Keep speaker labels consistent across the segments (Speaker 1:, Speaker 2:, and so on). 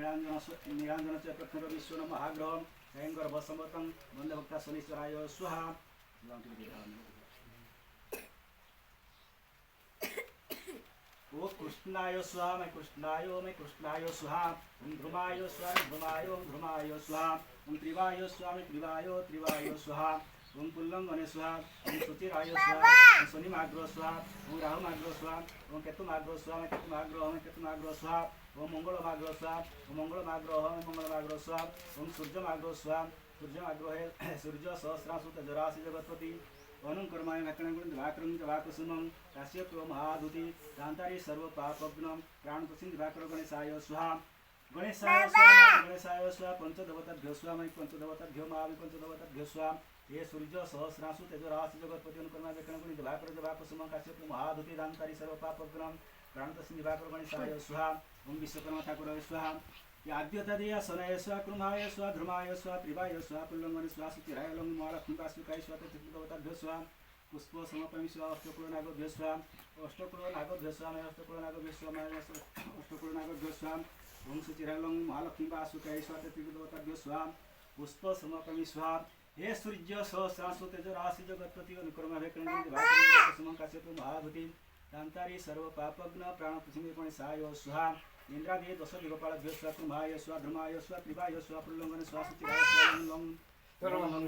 Speaker 1: नीलांजन च प्रथम विश्व महाग्रह स्वयं गर्भसंवतं वंदे भक्ता शनीश्वराय स्वाहा। ओ कृष्णाय स्वाहा मैं कृष्णाय स्वाहा। ओम ध्रुमाय ध्रुमाय स्वाहा। ओम त्रिवाय त्रिवाय स्वाहा। ओम पुल्लंगने स्वाहा। ओम सुचिराय स्वाहा। ओम शनिमाग्रह स्वाहा। ओम राहुमाग्रह स्वाहा। ओम केतुमाग्रह स्वाहा मैं केतुमाग्रह स्वाहा। ओम मंगलमाग्रह स्वाहा। ओम मंगलमाग्रह स्वाहा। ओम सूर्यमाग्रह स्वाहा। सूर्यमाग्रह सूर्य सहस्रांशु तेजराशि जगत्पति अनुकर्माय वाकुसुमं काश्यप महादुति कांतारी सर्व पापग्नम प्राणपसिंह दिवाकर गणेशाय स्वाहा। गणेशाय स्वाहा पंचदेवताभ्यो स्वाहा मैं पंचदेवताभ्यो महावि पंचदेवताभ्यो स्वाहा। हे सूर्य सहस्रांशु तेजराशि जगत्पति अनुकर्माय दिवाकुसुमं काश्यप महादुति कांतारी सर्व पापग्नम प्राणपसिंह दिवाकर गणेशाय स्वाहा। ओम विश्वकर्मा ठाकुर स्वाहा। आद्यतदीय सनय स्वाहा कृमाय स्वाहा ध्रुमाय स्वाहा त्रिवाय स्वाहा पुल्लंगन स्वाहा सुचिराय लंग महालक्ष्मी वासुकाय स्वाहा तत्त्ववताभ्यो स्वाहा। पुष्प समपमि स्वाहा अष्टकुल नागभ्यो स्वाहा। अष्टकुल नागभ्यो स्वाहा अष्टकुल नागभ्यो स्वाहा अष्टकुल नागभ्यो स्वाहा। ओम सुचिराय लंग महालक्ष्मी वासुकाय स्वाहा तत्त्ववताभ्यो स्वाहा। पुष्प समपमि स्वाहा। हे सूर्य सहस्रांशु तेजराशि जगत्पति अनुकर्मा काश्यप महाभूति कांतारी सर्व पापग्न प्राणपसिंह गणेशाय स्वाहा। इंद्रादि दश दिगपालभ्यो स्वाहा कृमाय स्वाहा ध्रुमाय स्वाहा त्रिवाय स्वाहा पुल्लंगन स्वाहा सुचिराय स्वाहा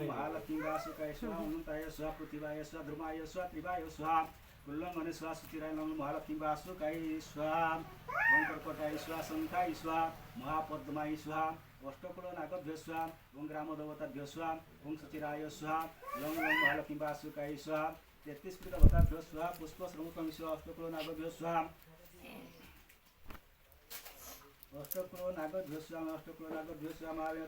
Speaker 1: महालक्ष्मी वासुकाय स्वाहा अनंताय स्वाहा पृथ्वीवाय स्वाहा ध्रुमाय स्वाहा त्रिवाय स्वाहा पुल्लंगन स्वाहा सुचिराय महालक्ष्मी वासुकाय स्वाहा। कर्कटाय स्वाहा शंखाय स्वाहा महापद्माय स्वाहा। अष्टकुल नागभ्यो स्वाहा। ओम ग्रामदेवताभ्यो स्वाहा। ओम सुचिराय स्वाहा लंग महालक्ष्मी वासुकाय स्वाहा। 33 देवताभ्यो स्वाहा। पुष्प श्रमुपमि स्वाहा अष्टकुल नागभ्यो स्वाहा। अष्टकुल नागभ्यो स्वाहा महावीर